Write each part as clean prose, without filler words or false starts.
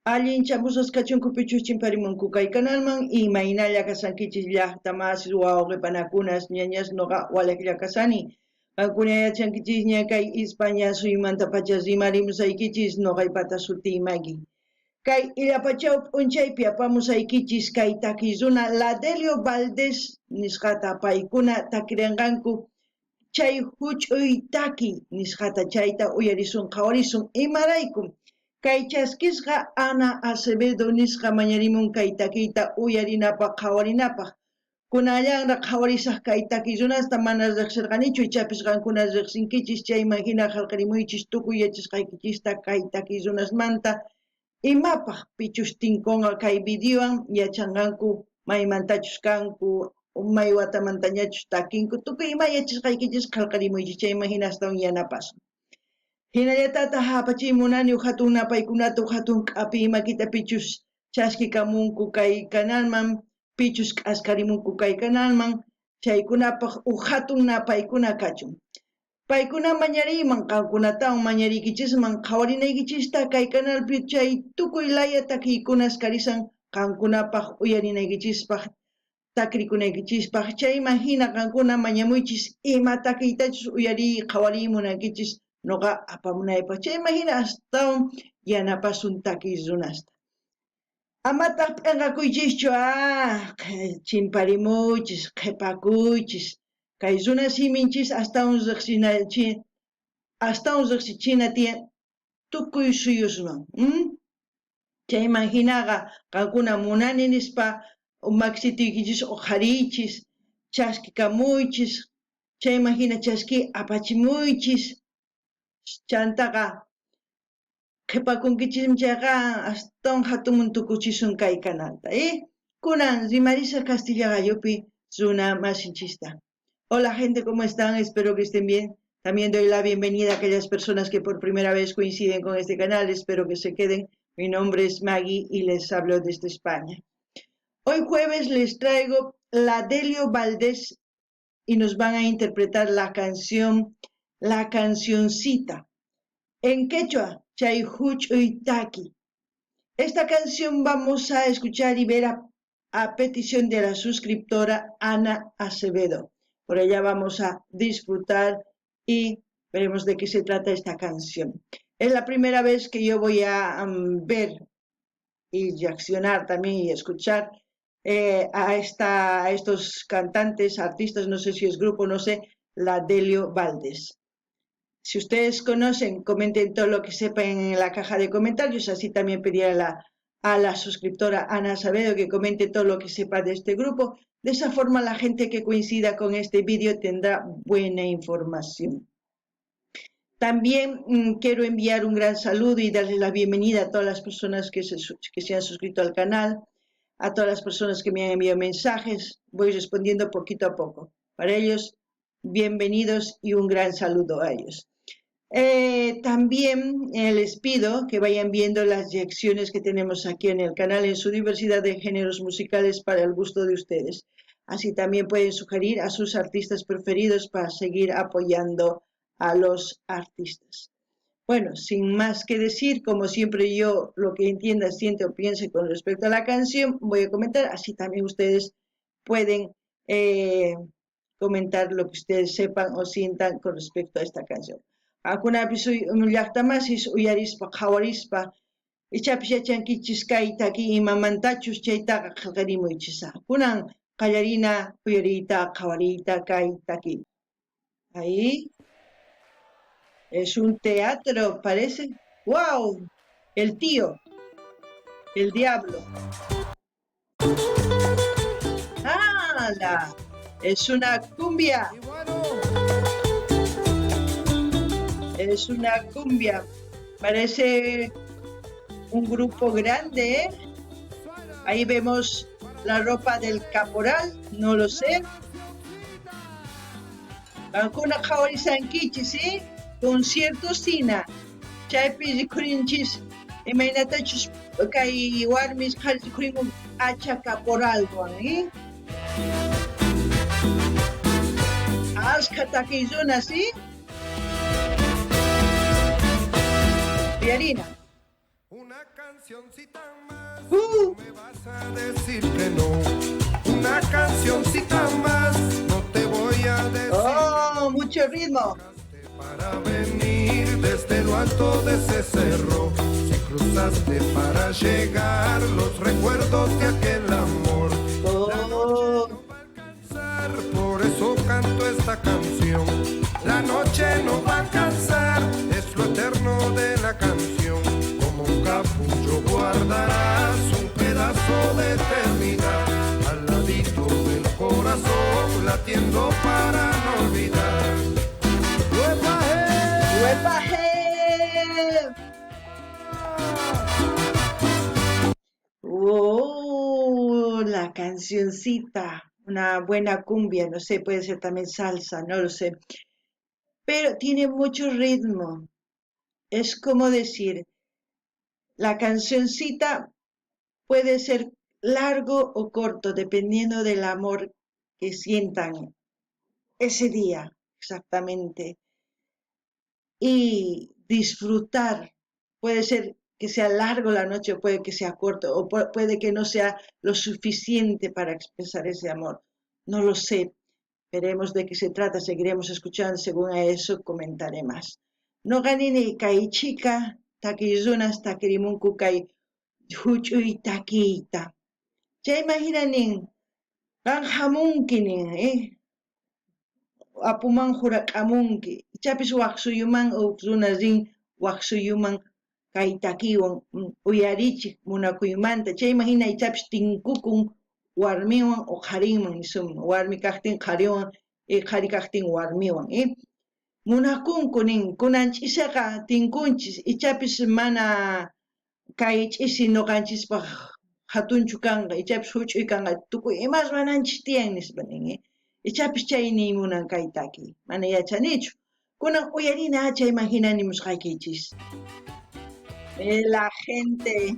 Allin chamusqachunku pichuchimparimunku kay kanalman imaynalla kasankichis llaqtamasis wawqipanakunas ñañas noqa waliqlla kasani. Qankuna yachankichis ña kay España suymanta pacha rimarimusaykichis noqaypata sutiymaki. Kay illapachaw p'unchaypi apamusaykichis kay takisuna Ladelio Valdés nisqata paykuna takirinqanku chay huch'uy taki nisqata chayta uyarisun qhawarisun imaraykum. Kay chaskisqa Ana Acevedo nisqa mañarimun kay takiyta uyarinapaq qhawarinapaq. Kunallanraq qhawarisaq kay takiyunasta mana riqsirqanichu ichapis qankuna riqsinkichis chayman hina qallqarimuychis tukuy yachasqaykichista kay takiyunasmanta imapaq pichustinkunqa kay videowan yachanqanku maymantachus kanku may watamantañachus takinku tukuy ima yachasqaykichis qallqarimuychis chayman hina astawan yanapasun. Hinallatata hapachiymunani hatun napaykunata hatun k'api imakita pichus chaskikamunku kay kanalman pichus k'askarimunku kay kanalman chaykunapaq hatun napaykuna kachun. Paykuna mañariyman qankunatawan mañariykichisman qhawarinaykichista kay kanalpi chay tukuy laya takiykuna askarisan qankunapaq uyarinaykichispaq takrikunaykichispak chayman hina qankuna mañamuychis ima takiytachus uyariy qhawariy munankichis noqa apamunaypaq chayman hina astawan yanapasun takiyunasta. Amataq p'inqakuychischu chimparimuychis qhipakuychis kay runa siminchis astawan riqsichina tiyan tukuy suyusman. Chayman hinaqa qankuna munani nispa maksituykichis uqhariychis chaskikamuychis chayman hina chaski apachimuychis chantaqa qhipakunkichismchayqa astawan hatunman tukuchisun kay kanalta. Kunan rimarisa Castilla Gallopi runa masinchista. Hola gente, ¿cómo están? Espero que estén bien. También doy la bienvenida a aquellas personas que por primera vez coinciden con este canal. Espero que se queden. Mi nombre es Maggie y les hablo desde España. Hoy jueves les traigo Ladelio Valdés y nos van a interpretar la cancioncita. En quechua, Chay Huch'uy Taki. Esta canción vamos a escuchar y ver a petición de la suscriptora Ana Acevedo. Por ella vamos a disfrutar y veremos de qué se trata esta canción. Es la primera vez que yo voy a ver y reaccionar también y escuchar a estos cantantes, artistas, no sé si es grupo, no sé, Ladelio Valdés. Si ustedes conocen, comenten todo lo que sepan en la caja de comentarios, así también pediré a la suscriptora Ana Acevedo que comente todo lo que sepa de este grupo. De esa forma la gente que coincida con este vídeo tendrá buena información. También quiero enviar un gran saludo y darles la bienvenida a todas las personas que se han suscrito al canal, a todas las personas que me han enviado mensajes. Voy respondiendo poquito a poco. Para ellos, bienvenidos y un gran saludo a ellos. También les pido que vayan viendo las reacciones que tenemos aquí en el canal en su diversidad de géneros musicales para el gusto de ustedes. Así también pueden sugerir a sus artistas preferidos para seguir apoyando a los artistas. Bueno, sin más que decir, como siempre yo lo que entienda, siente o piense con respecto a la canción, voy a comentar, así también ustedes pueden comentar lo que ustedes sepan o sientan con respecto a esta canción. Akunapish llaqtamasis uyarispa qhawarispa ichapish yachankichis kay taki imamantachus chaytaqa qillqarimuychisa. Kunan qallarina uyariyta qhawariyta kay taki. Ahí es un teatro, parece. ¡Wow! El tío, el diablo. ¡Hala! Es una cumbia. Es una cumbia. Parece un grupo grande, ¿eh? Ahí vemos la ropa del caporal, no lo sé. Alguna jawarisankichis, ¿sí? Concierto sina. Chaypi rikurinchis. Imaynatachus kay warmis qharichikurinmun acha caporalwan, ¿eh? Ashka takiyuna, ¿sí? Piarina. No me vas a decir que no. Una cancioncita más, no te voy a decir. ¡Oh, mucho ritmo! Para venir desde lo alto de ese cerro, si cruzaste para llegar los recuerdos de aquel amor. La noche no va a alcanzar, por eso canto esta canción. La noche no va a alcanzar, es lo eterno de la canción. Como un capullo guardarás un pedazo de eternidad al ladito del corazón, latiendo para no olvidar. ¡Oh! La cancioncita, una buena cumbia, no sé, puede ser también salsa, no lo sé, pero tiene mucho ritmo. Es como decir, la cancioncita puede ser largo o corto, dependiendo del amor que sientan ese día, exactamente. Y disfrutar. Puede ser que sea largo la noche, puede que sea corto, o puede que no sea lo suficiente para expresar ese amor. No lo sé. Veremos de qué se trata, seguiremos escuchando, según a eso comentaré más. No ganini kai chica, takizunas takirimunku kai huchuy takita. Ya imaginanin, kan hamunkinin, apuman hurak'amunki ichapis waqsuyuman runarin waqsuyuman kay takiwan uyarichik munakuymanta chayman hina ichapis tinkukun warmiwan o qharinman nishuman warmi kaqtin qhariwan qhari kaqtin warmiwan munakunku nin kunan ch'isaqa tinkunchis ichapis mana kay ch'isi noqanchispaq hatunchu kanqa ichapis huch'uy kanqa tukuy imas mananchis tiyan nispa nin ichapis chayni munan kay taki mana yachanichu kunan uyarina chayman hina nimusqaykichis la gente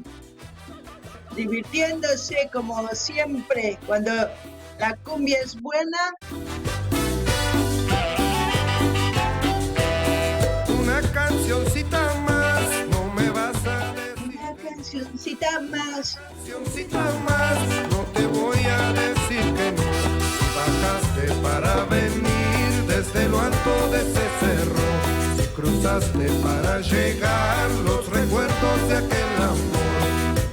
divirtiéndose como siempre cuando la cumbia es buena. Una cancioncita más, no me vas a decir. Una cancioncita más. Cancioncita más, no te voy a decir que no. Si bajaste para venir desde lo alto de ese cerro, si cruzaste para llegar los recuerdos de aquel amor.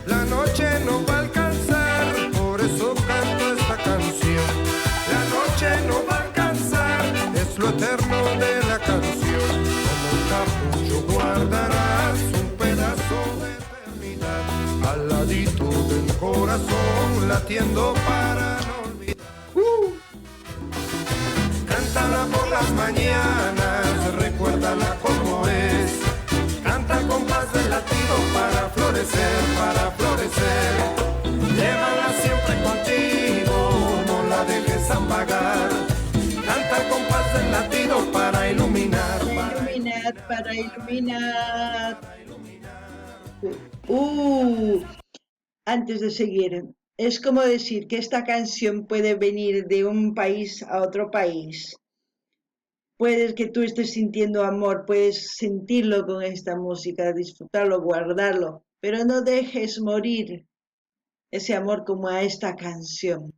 La noche no va a alcanzar, por eso canto esta canción. La noche no va a alcanzar, es lo eterno de la canción. Como un capullo guardarás un pedazo de eternidad al ladito del corazón, latiendo para no olvidar. Cántala por las mañanas, recuérdala como es. Canta al compás del latido para florecer, para florecer. Llévala siempre contigo, no la dejes apagar. Canta al compás del latido para iluminar. Para iluminar. Antes de seguir, es como decir que esta canción puede venir de un país a otro país. Puedes que tú estés sintiendo amor, puedes sentirlo con esta música, disfrutarlo, guardarlo, pero no dejes morir ese amor como a esta canción.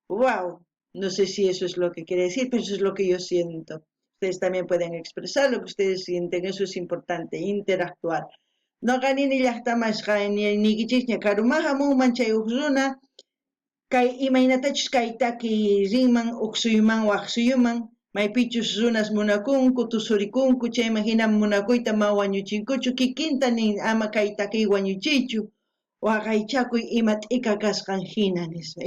¡Wow! No sé si eso es lo que quiere decir, pero eso es lo que yo siento. Ustedes también pueden expresar lo que ustedes sienten, eso es importante, interactuar. No ganini llaqtamasqa nikichikña karumaqa muman chay uqruna kay imaynatachus kay taki rinman uqsuyman waqsuyman maypichus runas munakunku tusurikunku chayman hinam munakuyta ma wañuchinkuchu kikinta nin ama kay takiy wañuchiychu waqaychakuy ima t'ika kasqan hina nispa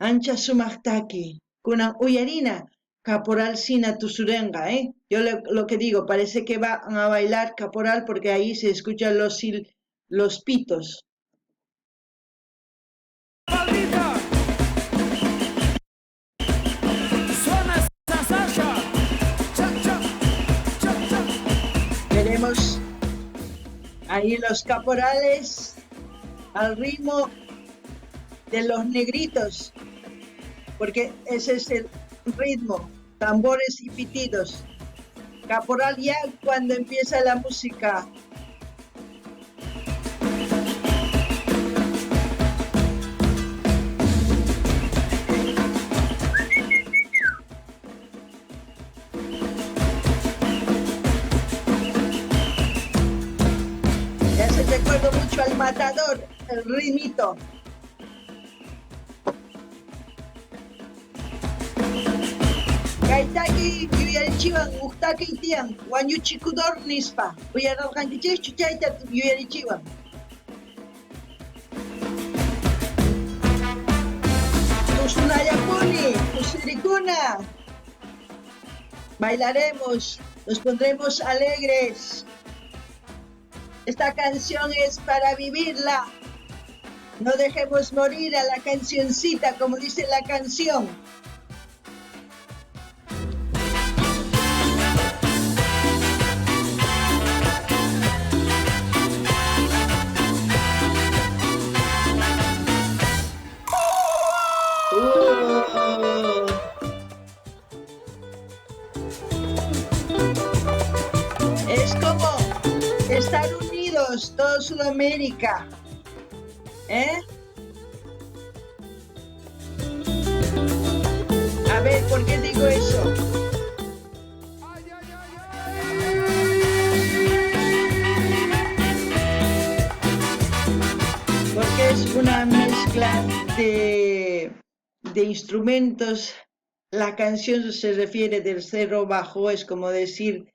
ancha sumaq taki kunan uyarina Caporal Sina Tusurenga, Yo lo que digo, parece que van a bailar Caporal porque ahí se escuchan los pitos. Veremos ahí los caporales al ritmo de los negritos, porque ese es el ritmo, tambores y pitidos. Caporal ya cuando empieza la música. recuerdo mucho al Matador, el ritmito. Kaitaki yuyarichiwan uhtaki tiyan wañuchikudor nispa uyararqankichikchu chayta yuyarichiwan. Tusunallapuni, tusirikuna. Bailaremos, nos pondremos alegres. Esta canción es para vivirla. No dejemos morir a la cancioncita, como dice la canción. Es como estar unidos, todo Sudamérica. A ver, ¿por qué digo eso? Porque es una mezcla de instrumentos. La canción se refiere del Cerro Bajo, es como decir,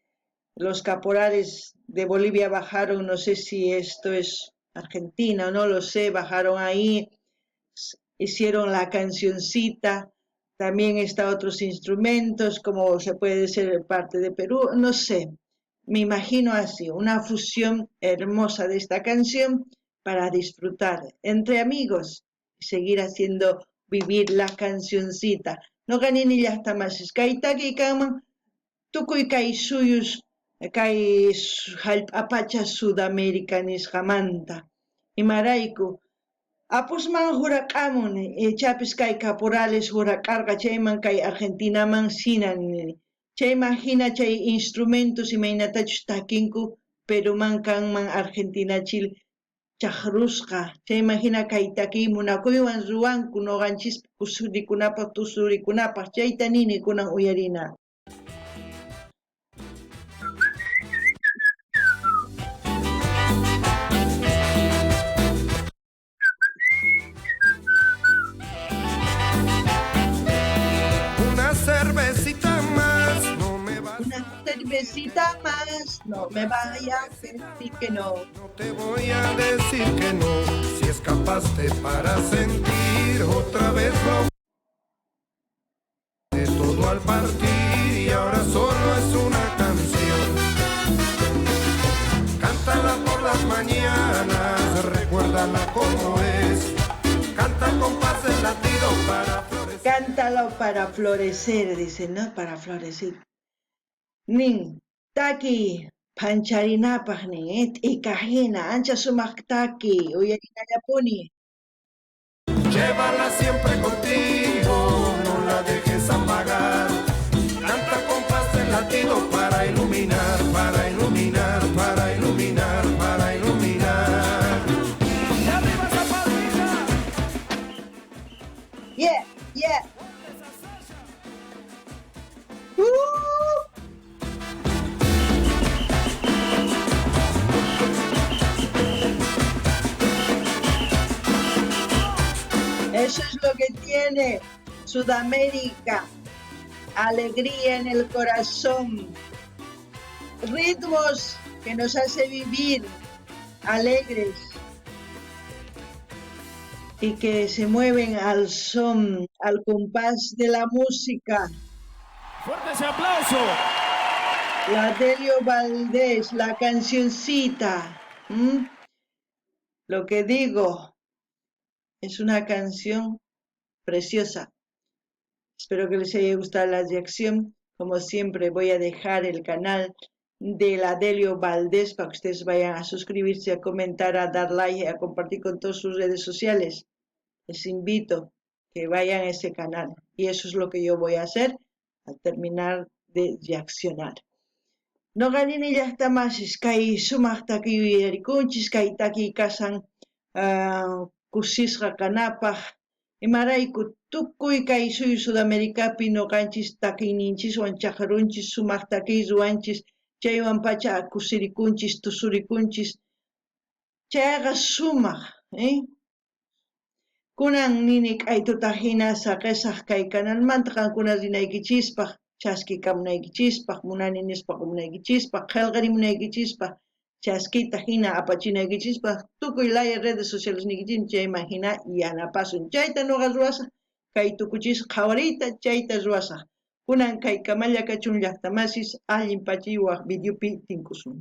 los caporales de Bolivia bajaron, no sé si esto es Argentina, no lo sé, bajaron ahí, hicieron la cancioncita, también está otros instrumentos, como se puede ser parte de Perú, no sé, me imagino así, una fusión hermosa de esta canción para disfrutar entre amigos y seguir haciendo vivir la cancioncita. No ganin ya hasta más, kaitaki kaman, tukuy kay suyus, kay apacha Sudamérica nisqamanta, imarayku. Apusman hurak'amun, chapis kay caporales hurak'arqa chayman kay Argentinaman sinan. Chay imagina chay instrumentos imaynatachus takinku Peruman kanman Argentinachil chakrusqa. Chay imagina kay taki munakuywan ruwanku noqanchis kusurikunapaq tusurikunapaq chayta nini kunan uyarina. Una cervecita más, no me vaya a decir que no. No te voy a decir que no, si escapaste para sentir otra vez lo de todo al partir y ahora solo es una canción. Cántala por las mañanas, recuérdala como es. Canta al compás del latido para florecer. Cántalo para florecer, dicen, ¿no? Para florecer. Nin, taki, pancharinapaq nin, ikajina, ancha sumaq taki, uyarinallapuni. Llévala siempre contigo, no la dejes apagar. Canta al compás del latido para iluminar, para iluminar, para iluminar, para iluminar. ¡Y arriba esa palmita! Yeah, yeah. Eso es lo que tiene Sudamérica, alegría en el corazón, ritmos que nos hace vivir alegres y que se mueven al son, al compás de la música. ¡Fuerte ese aplauso! La Delio Valdés, la cancioncita. Lo que digo, es una canción preciosa. Espero que les haya gustado la reacción. Como siempre, voy a dejar el canal de la Delio Valdés para que ustedes vayan a suscribirse, a comentar, a dar like, a compartir con todas sus redes sociales. Les invito que vayan a ese canal. Y eso es lo que yo voy a hacer al terminar de reaccionar. No ganin ya está más, kay sumaq taki yuyarikunchis, kay taki kasan kusisqa kanapaq, imarayku tukuy kay suyu Sudamericapi noqanchis takiyninchis chakarunchis sumaq takiy ruwanchis, chaywan pacha kusirikunchis, tusurikunchis, Chayqa sumaq, kunan nini k'aytuta hinasa qisaq kay kanalmanta qankuna rinaykichispaq, chaskikamunaykichispaq, munani nispa qumunaykichispa, qillqarimunaykichispaq, chaskita hina apachinaykichispaq, tukuy laya redes sociales niykichin chayman hina yanapasun. Chayta nuqa ruwasaq, kay tukuchisaq qhawariyta chayta ruwasaq. Kunan kay Kamalla Kachun llaqtamasis allin pachiwaq videopi tinkusun.